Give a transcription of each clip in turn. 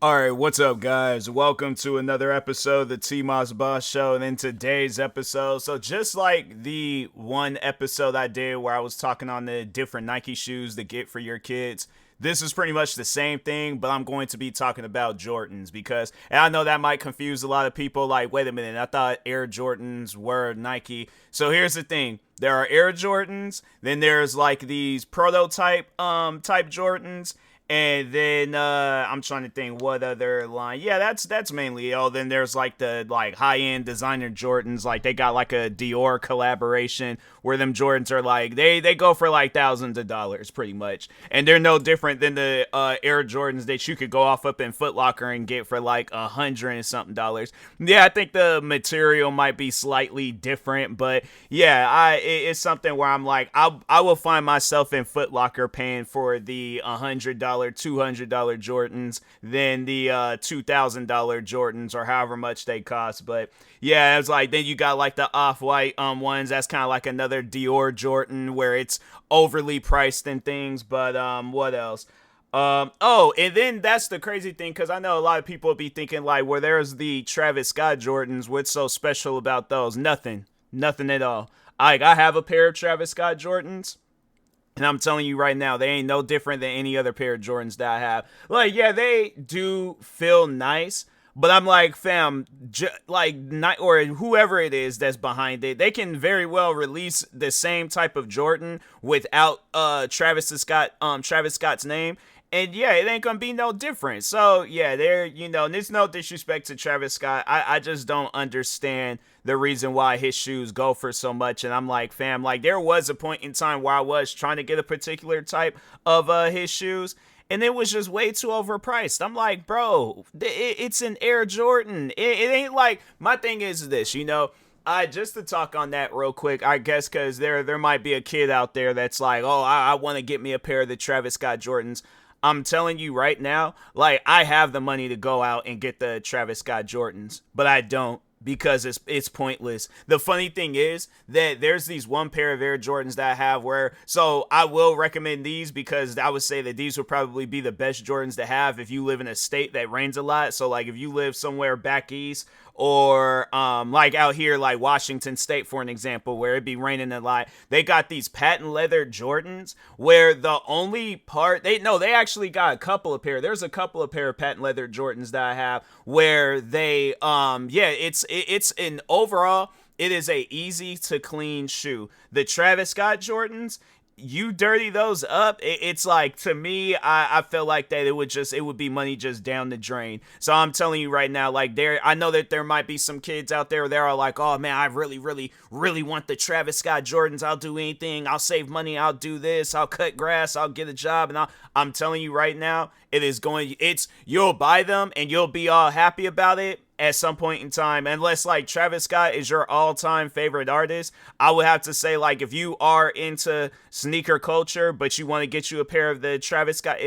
All right, what's up, guys? Welcome to another episode of the TMossBoss Show. And in today's episode, so just like the one episode I did where I was talking on the different Nike shoes to get for your kids, this is pretty much the same thing, but I'm going to be talking about Jordans because, and I know that might confuse a lot of people. Like, wait a minute, I thought Air Jordans were Nike. So here's the thing: there are Air Jordans, then there's like these prototype type Jordans. And then I'm trying to think what other line. Yeah, that's mainly it. Oh, then there's like the high end designer Jordans. Like they got like a Dior collaboration where them Jordans are like they go for like thousands of dollars pretty much, and they're no different than the Air Jordans that you could go off up in Foot Locker and get for like $100 and something dollars. Yeah, I think the material might be slightly different, but yeah, it's something where I'm like I will find myself in Foot Locker paying for the $100, $200 Jordans than the $2,000 Jordans or however much they cost. But yeah, it's like then you got like the off-white ones. That's kind of like another Dior Jordan where it's overly priced and things. But what else? Oh, and then that's the crazy thing because I know a lot of people will be thinking like, well, there's the Travis Scott Jordans. What's so special about those? Nothing at all. I have a pair of Travis Scott Jordans. And I'm telling you right now, they ain't no different than any other pair of Jordans that I have. Like, yeah, they do feel nice, but I'm like, fam, or whoever it is that's behind it, they can very well release the same type of Jordan without Travis Scott's name. And yeah, it ain't gonna be no different. So yeah, there's no disrespect to Travis Scott. I just don't understand the reason why his shoes go for so much. And I'm like, fam, like there was a point in time where I was trying to get a particular type of his shoes, and it was just way too overpriced. I'm like, bro, it's an Air Jordan. It ain't like, my thing is this, just to talk on that real quick, I guess, because there might be a kid out there that's like, oh, I want to get me a pair of the Travis Scott Jordans. I'm telling you right now, like I have the money to go out and get the Travis Scott Jordans, but I don't because it's pointless. The funny thing is that there's these one pair of Air Jordans that I have so I will recommend these because I would say that these would probably be the best Jordans to have if you live in a state that rains a lot. So like if you live somewhere back east or like out here like Washington State for an example where it be raining a lot, they got these patent leather Jordans where the only part they actually got there's a couple of pair of patent leather Jordans that I have where they it's an overall it is a easy to clean shoe. The Travis Scott Jordans, you dirty those up, it's like, to me, I feel like that it would be money just down the drain. So I'm telling you right now, like I know that there might be some kids out there that are like, oh man, I really, really, really want the Travis Scott Jordans. I'll do anything. I'll save money. I'll do this. I'll cut grass. I'll get a job. And I'm telling you right now, you'll buy them and you'll be all happy about it at some point in time, unless like Travis Scott is your all-time favorite artist. I would have to say, like, if you are into sneaker culture but you want to get you a pair of the Travis Scott,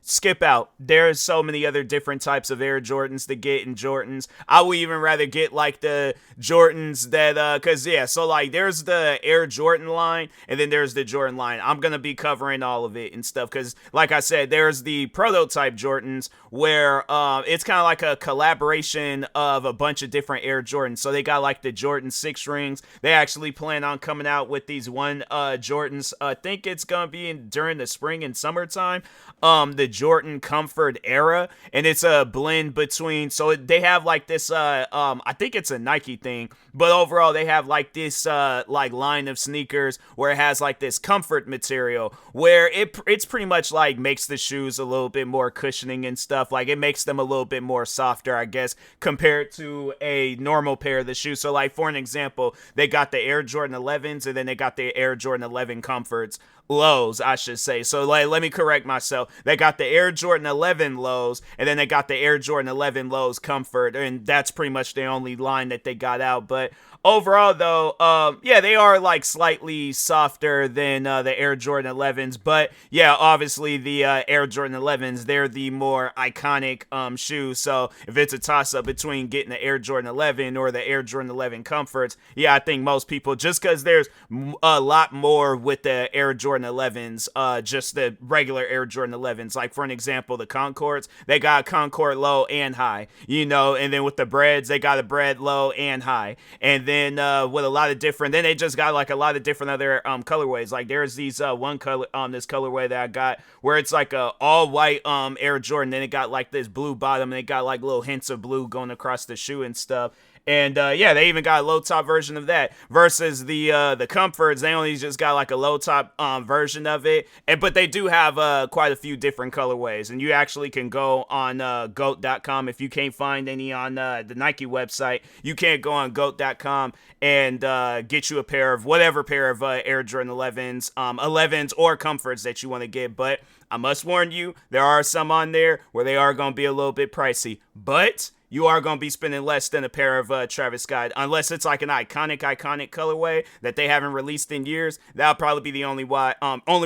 skip out. There's so many other different types of Air Jordans to get in Jordans. I would even rather get like the Jordans that so like there's the Air Jordan line and then there's the Jordan line. I'm gonna be covering all of it and stuff because like I said, there's the prototype Jordans where it's kind of like a collaboration of a bunch of different Air Jordans. So they got like the Jordan 6 rings. They actually plan on coming out with these Jordans. I think it's gonna be during the spring and summertime. The Jordan Comfort era, and it's a blend between, so they have like this I think it's a Nike thing, but overall they have like this like line of sneakers where it has like this comfort material where it's pretty much like makes the shoes a little bit more cushioning and stuff. Like it makes them a little bit more softer, I guess, compared to a normal pair of the shoes. So like for an example, they got the Air Jordan 11s and then they got the Air Jordan 11 Comforts lows, I should say. So like, let me correct myself. They got the Air Jordan 11 lows, and then they got the Air Jordan 11 lows Comfort, and that's pretty much the only line that they got out. But overall, though, they are like slightly softer than the Air Jordan 11s. But yeah, obviously the Air Jordan 11s, they're the more iconic shoes. So if it's a toss up between getting the Air Jordan 11 or the Air Jordan 11 Comforts, yeah, I think most people, just because there's a lot more with the Air Jordan Jordan 11s, just the regular Air Jordan 11s. Like, for an example, the Concords, they got Concord low and high, and then with the breads, they got a bread low and high. And then with a lot of different, then they just got like a lot of different other colorways. Like, there's these one color, this colorway that I got where it's like a all white Air Jordan, then it got like this blue bottom, and it got like little hints of blue going across the shoe and stuff. And yeah, they even got a low top version of that. Versus the Comforts, they only just got like a low top version of it. But they do have quite a few different colorways, and you actually can go on goat.com if you can't find any on the Nike website. You can't go on goat.com and get you a pair of whatever pair of Air Jordan 11s or Comforts that you want to get. But I must warn you, there are some on there where they are going to be a little bit pricey, but you are going to be spending less than a pair of Travis Scott, unless it's like an iconic colorway that they haven't released in years. That'll probably be the only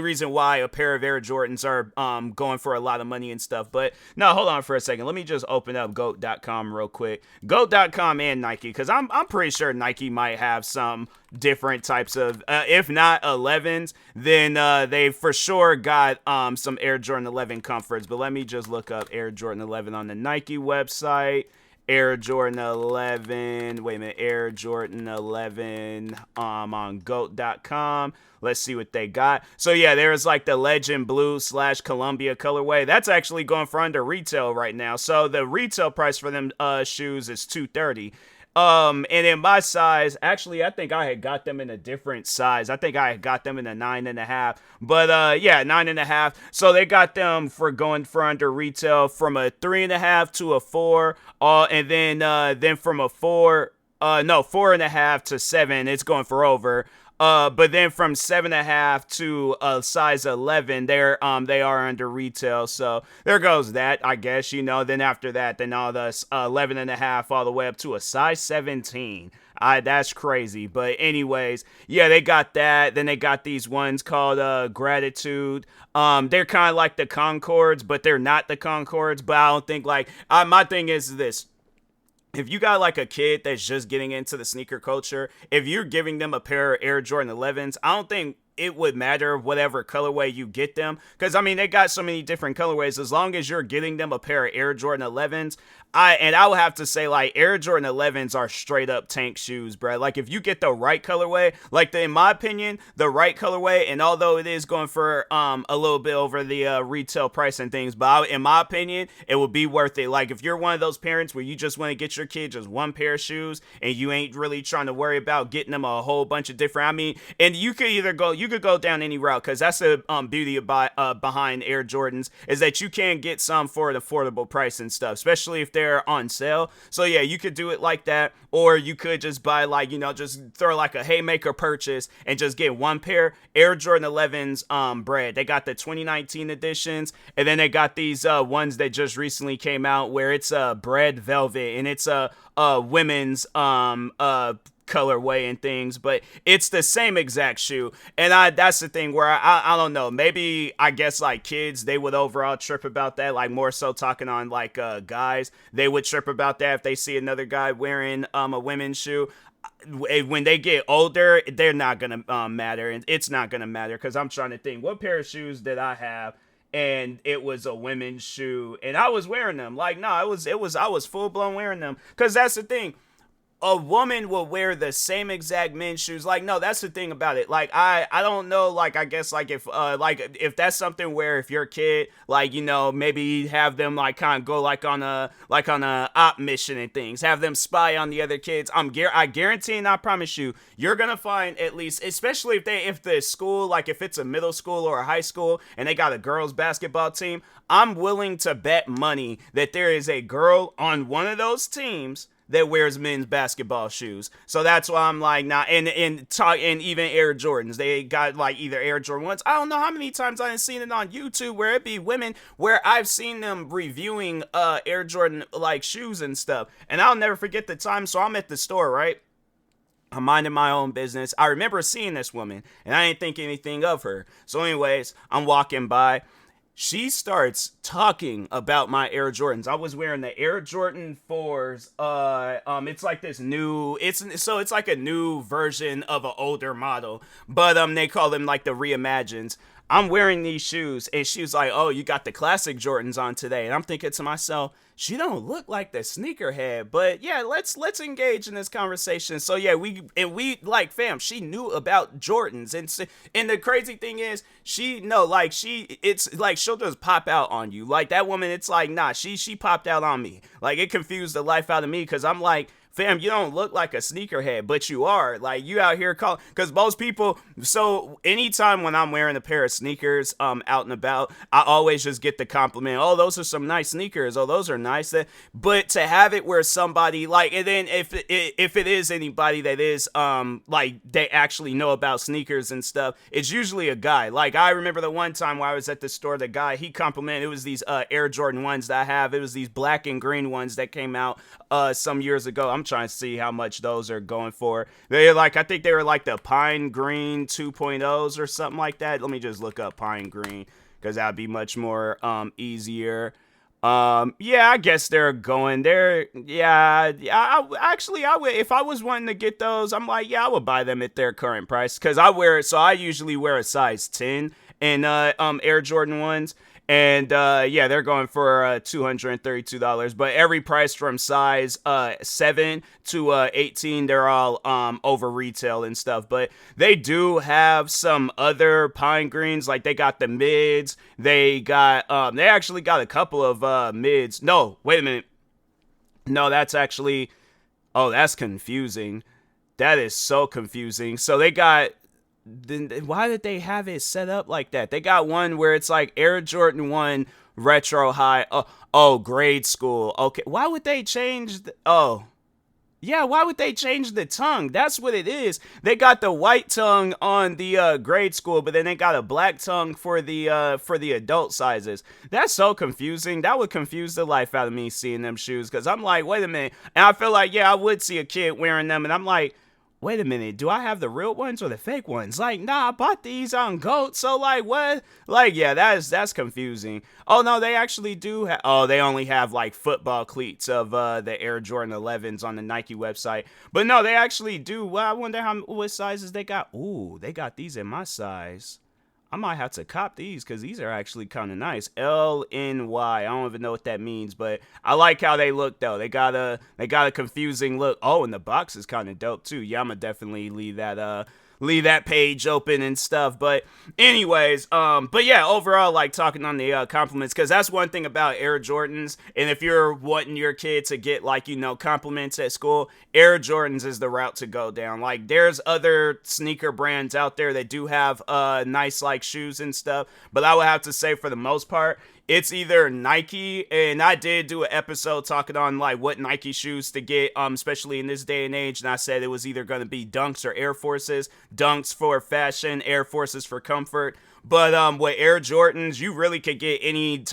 reason why a pair of Air Jordans are going for a lot of money and stuff. But no, hold on for a second. Let me just open up goat.com real quick. Goat.com and Nike, because I'm pretty sure Nike might have some different types of, if not 11s, then they for sure got some Air Jordan 11 Comforts. But let me just look up Air Jordan 11 on the Nike website. Air Jordan 11, wait a minute, Air Jordan 11 on GOAT.com. Let's see what they got. So yeah, there's like the Legend Blue / Columbia colorway. That's actually going for under retail right now. So the retail price for them shoes is $230. And in my size, actually, I think I had got them in a different size. I think I had got them in a 9.5. But yeah, 9.5. So they got them for going for under retail from a 3.5 to a 4. And then from a 4.5 to 7, it's going for over. But then from 7.5 to a size 11, they are under retail. So there goes that, I guess, then after that, then all the 11.5 all the way up to a size 17. That's crazy. But anyways, yeah, they got that. Then they got these ones called Gratitude. They're kind of like the Concords, but they're not the Concords. But I don't think my thing is this. If you got like a kid that's just getting into the sneaker culture, if you're giving them a pair of Air Jordan 11s, I don't think it would matter whatever colorway you get them. Because, I mean, they got so many different colorways. As long as you're getting them a pair of Air Jordan 11s, I would have to say, like, Air Jordan 11s are straight up tank shoes, bro. Like, if you get the right colorway, like, in my opinion, the right colorway, and although it is going for a little bit over the retail price and things, but in my opinion, it would be worth it. Like, if you're one of those parents where you just want to get your kid just one pair of shoes, and you ain't really trying to worry about getting them a whole bunch of different, and you could go down any route, because that's the beauty behind Air Jordans, is that you can get some for an affordable price and stuff, especially if they're on sale. So yeah, you could do it like that, or you could just buy just throw like a haymaker purchase and just get one pair Air Jordan 11s bread. They got the 2019 editions, and then they got these ones that just recently came out where it's bread velvet, and it's a women's colorway and things, but it's the same exact shoe. And that's the thing where I don't know, maybe I guess like kids, they would overall trip about that, like more so talking on like guys, they would trip about that if they see another guy wearing a women's shoe. When they get older, they're not gonna matter, and it's not gonna matter, because I'm trying to think, what pair of shoes did I have and it was a women's shoe and I was wearing them? Like, no, I was full blown wearing them, because that's the thing. A woman will wear the same exact men's shoes. Like, no, that's the thing about it. Like, I don't know, like, I guess, like, if that's something where if your kid, like, maybe have them, like, kind of go, like, on a op mission and things, have them spy on the other kids. I guarantee and I promise you, you're gonna find, at least, especially if the school, like, if it's a middle school or a high school and they got a girls basketball team, I'm willing to bet money that there is a girl on one of those teams that wears men's basketball shoes. So that's why I'm like, nah, and even Air Jordans, they got like either Air Jordan 1s. I don't know how many times I've seen it on YouTube where it be women where I've seen them reviewing Air Jordan like shoes and stuff. And I'll never forget the time. So I'm at the store, right? I'm minding my own business. I remember seeing this woman and I didn't think anything of her. So anyways, I'm walking by. she starts talking about my Air Jordans. I was wearing the Air Jordan 4s. It's like this new, it's like a new version of an older model, but they call them like the reimagines. I'm wearing these shoes, and she was like, "Oh, you got the classic Jordans on today." And I'm thinking to myself, she don't look like the sneakerhead, but yeah, let's engage in this conversation. So yeah, we like, fam, she knew about Jordans, and the crazy thing is, she no like she it's like she'll just pop out on you. Like that woman, it's like, nah, she popped out on me. Like it confused the life out of me, because I'm like, fam, you don't look like a sneakerhead, but you are. Like, you out here calling, because most people, so anytime when I'm wearing a pair of sneakers out and about, I always just get the compliment, "Oh, those are some nice sneakers. Oh, those are nice." But to have it where somebody, like, and then if it is anybody that is like they actually know about sneakers and stuff, it's usually a guy. Like, I remember the one time where I was at the store, the guy, he complimented, it was these Air Jordan 1s that I have. It was these black and green ones that came out some years ago. I'm trying to see how much those are going for. They're like, I think they were like the Pine Green 2.0s or something like that. Let me just look up Pine Green, because that'd be much more easier. Yeah, I guess they're going there. Yeah, I would, if I was wanting to get those, I'm like, yeah, I would buy them at their current price, because I usually wear a size 10 in Air Jordan 1s. And yeah, they're going for $232. But every price from size 7 to 18, they're all over retail and stuff. But they do have some other pine greens. Like, they got the mids. They actually got a couple of mids. No, wait a minute. No, that's actually, oh, that's confusing. That is so confusing. So they got, then why did they have it set up like that? They got one where it's like Air Jordan 1 retro high. Oh, grade school. Okay, why would they change yeah, why would they change the tongue? That's what it is. They got the white tongue on the grade school, but then they got a black tongue for the adult sizes. That's so confusing. That would confuse the life out of me seeing them shoes, because I'm like, wait a minute. And I feel like, yeah, I would see a kid wearing them, and I'm like, wait a minute, do I have the real ones or the fake ones? Like, nah, I bought these on GOAT, so like, what? Like, yeah, that's confusing. Oh, no, they actually do they only have like football cleats of the Air Jordan 11s on the Nike website. But no, they actually do. Well, I wonder what sizes they got. Ooh, they got these in my size. I might have to cop these, because these are actually kind of nice. LNY. I don't even know what that means, but I like how they look though. They got a confusing look. Oh, and the box is kind of dope too. Yeah, I'ma definitely leave that page open and stuff. But anyways, but yeah, overall, like, talking on the compliments, because that's one thing about Air Jordans. And if you're wanting your kid to get, like, compliments at school, Air Jordans is the route to go down. Like, there's other sneaker brands out there that do have nice, like, shoes and stuff, but I would have to say, for the most part, it's either Nike, and I did do an episode talking on like what Nike shoes to get, especially in this day and age, and I said it was either going to be Dunks or Air Forces. Dunks for fashion, Air Forces for comfort. But with Air Jordans, you really could get any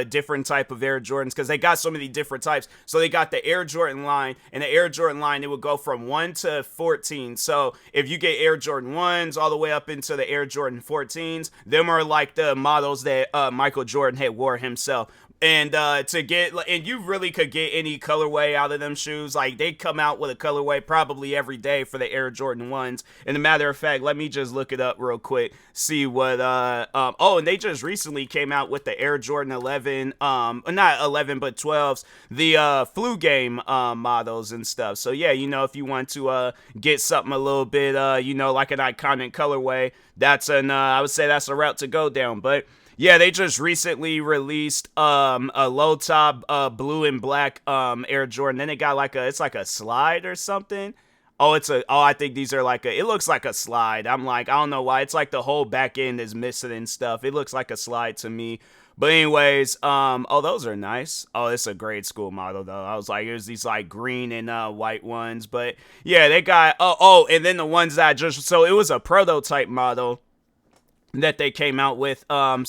different type of Air Jordans, because they got so many different types. So they got the Air Jordan line, and the Air Jordan line, it would go from 1 to 14. So if you get Air Jordan 1s all the way up into the Air Jordan 14s, them are like the models that Michael Jordan had wore himself. And and you really could get any colorway out of them shoes. Like, they come out with a colorway probably every day for the Air Jordan 1s. And a matter of fact, let me just look it up real quick, see what and they just recently came out with the Air Jordan 11, not 11 but 12s, the flu game models and stuff. So yeah, if you want to get something a little bit like an iconic colorway, that's I would say that's a route to go down. But yeah, they just recently released a low top blue and black Air Jordan. Then it got it's like a slide or something. I think these are it looks like a slide. I'm like, I don't know why. It's like the whole back end is missing and stuff. It looks like a slide to me. But anyways, those are nice. Oh, it's a grade school model though. I was like, it was these like green and white ones. But yeah, they got and then the ones that so it was a prototype model that they came out with. Oh,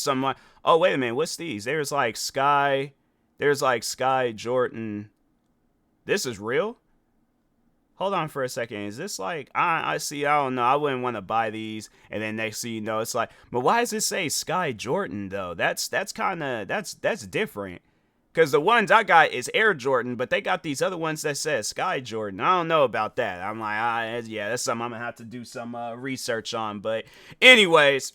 wait a minute, what's these? There's like Sky Jordan. This is real? hold on for a second. Is this like I see? I don't know. I wouldn't want to buy these, and then next thing you know, it's like, but why does it say Sky Jordan though? That's kind of that's different. Cause the ones I got is Air Jordan, but they got these other ones that says Sky Jordan. I don't know about that. I'm like, yeah, that's something I'm gonna have to do some research on. But anyways.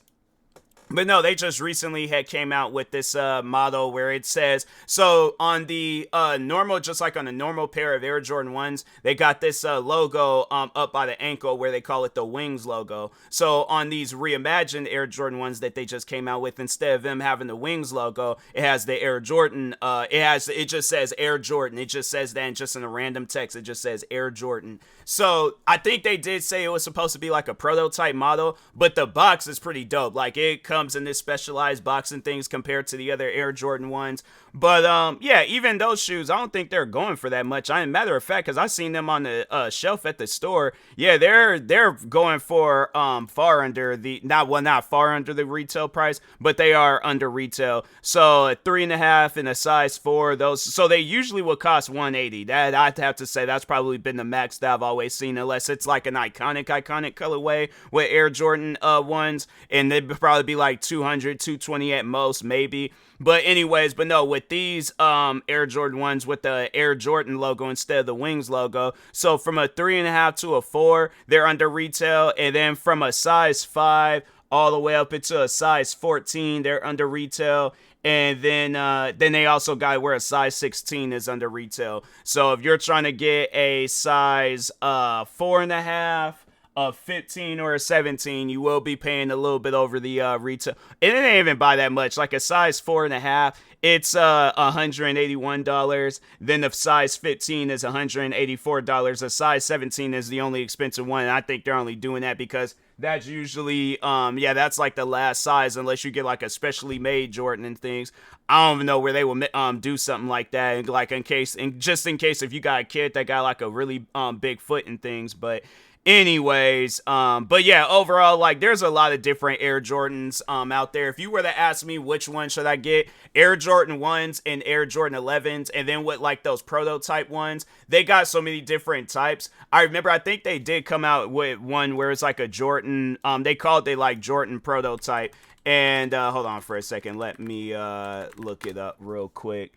But no, they just recently had came out with this model where it says, so on the normal, just like on a normal pair of Air Jordan 1s, they got this logo up by the ankle where they call it the wings logo. So on these reimagined Air Jordan 1s that they just came out with, instead of them having the wings logo, it has the Air Jordan, it just says Air Jordan. It just says that, and just in a random text, it just says Air Jordan. So I think they did say it was supposed to be like a prototype model, but the box is pretty dope. Like it comes in this specialized box and things compared to the other Air Jordan 1s. But yeah, even those shoes, I don't think they're going for that much. Matter of fact, because I seen them on the shelf at the store. Yeah, they're going for far under the not far under the retail price, but they are under retail. So a 3.5 and a size 4, those, so they usually will cost $180. That I'd have to say that's probably been the max that I've always seen, unless it's like an iconic colorway with Air Jordan 1s, and they'd probably be like 200, 220 at most, maybe. But anyways, but no, with these Air Jordan 1s with the Air Jordan logo instead of the wings logo, so from a 3.5 to a 4, they're under retail, and then from a size 5 all the way up into a size 14, they're under retail. And then they also got where a size 16 is under retail. So if you're trying to get a size 4.5, a 15, or a 17, you will be paying a little bit over the retail. And it ain't even by that much. Like a size 4.5, it's $181. Then the size 15 is $184. A size 17 is the only expensive one. And I think they're only doing that because that's usually, that's like the last size, unless you get like a specially made Jordan and things. I don't even know where they will do something like that, like just in case if you got a kid that got like a really big foot and things. But anyways, but yeah, overall, like there's a lot of different Air Jordans out there. If you were to ask me which one should I get, Air Jordan 1s and Air Jordan 11s, and then with like those prototype ones, they got so many different types. I remember, I think they did come out with one where it's like a Jordan, they called it like Jordan prototype. And hold on for a second, let me look it up real quick.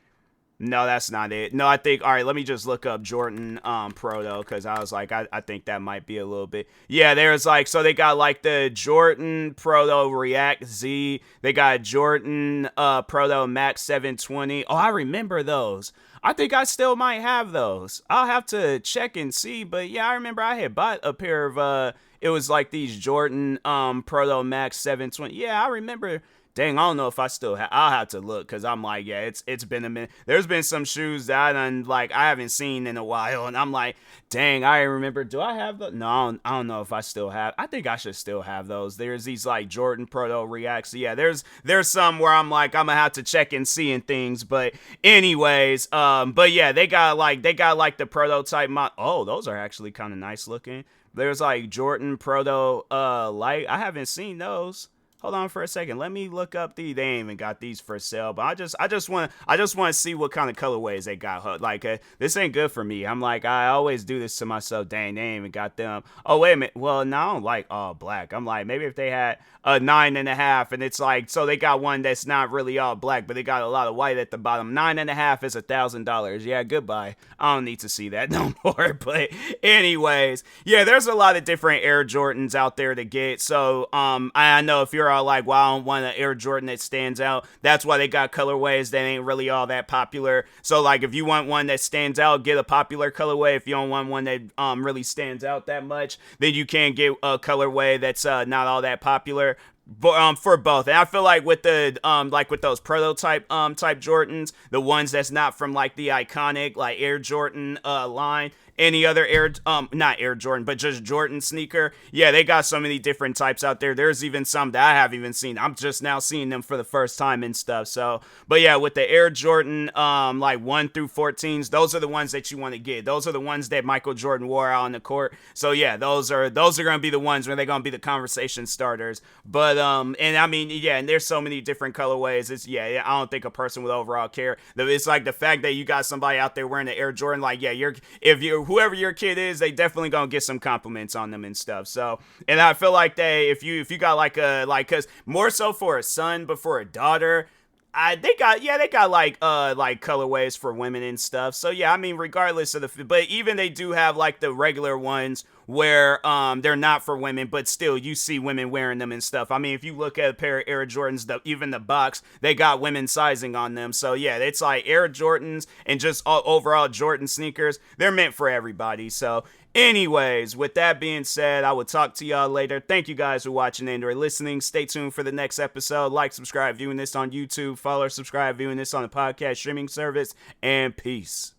No, that's not it. No, I think, all right, let me just look up Jordan Proto, because I was like, I think that might be a little bit. Yeah, there's like, so they got like the Jordan Proto React Z. They got Jordan Proto Max 720. Oh, I remember those. I think I still might have those. I'll have to check and see. But yeah, I remember I had bought a pair of, it was like these Jordan Proto Max 720. Yeah, I remember. Dang, I don't know if I still have. I'll have to look, because I'm like, yeah, it's been a minute. There's been some shoes that I haven't seen in a while, and I'm like, dang, I remember. Do I have those? No, I don't know if I still have. I think I should still have those. There's these like Jordan Proto Reacts. Yeah, there's some where I'm like, I'm gonna have to check and see and things. But anyways, but yeah, they got like the prototype mod. Oh, those are actually kind of nice looking. There's like Jordan Proto Light. I haven't seen those. Hold on for a second. Let me look up they ain't even got these for sale, but I just want to see what kind of colorways they got. Like this ain't good for me. I'm like, I always do this to myself. Dang, they ain't even got them. Oh, wait a minute. Well, no, I don't like all black. I'm like, maybe if they had a 9.5, and it's like, so they got one that's not really all black, but they got a lot of white at the bottom. 9.5 is $1,000. Yeah, goodbye. I don't need to see that no more. But anyways, yeah, there's a lot of different Air Jordans out there to get. So I know if you're all like, well, I don't want an Air Jordan that stands out. That's why they got colorways that ain't really all that popular. So like, if you want one that stands out, get a popular colorway. If you don't want one that really stands out that much, then you can get a colorway that's not all that popular. For both. And I feel like with the with those prototype type Jordans, the ones that's not from like the iconic like Air Jordan line, any other not Air Jordan, but just Jordan sneaker, yeah, they got so many different types out there. There's even some that I haven't even seen. I'm just now seeing them for the first time and stuff. So, but yeah, with the Air Jordan like 1 through 14s, those are the ones that you want to get. Those are the ones that Michael Jordan wore out on the court. So yeah, those are going to be the ones where they're going to be the conversation starters. But and I mean, yeah, and there's so many different colorways. It's I don't think a person would overall care. It's like the fact that you got somebody out there wearing the Air Jordan, like, yeah, whoever your kid is, they definitely gonna get some compliments on them and stuff. So, and I feel like if you got cause more so for a son, but for a daughter, they got like colorways for women and stuff. So yeah, I mean, regardless of but even they do have like the regular ones where they're not for women, but still you see women wearing them and stuff. I mean, if you look at a pair of Air Jordans, even the box, they got women sizing on them. So yeah, it's like Air Jordans and just overall Jordan sneakers, they're meant for everybody. So anyways, with that being said, I will talk to y'all later. Thank you guys for watching and or listening. Stay tuned for the next episode. Like, subscribe, viewing this on YouTube. Follow or subscribe, viewing this on the podcast streaming service. And peace.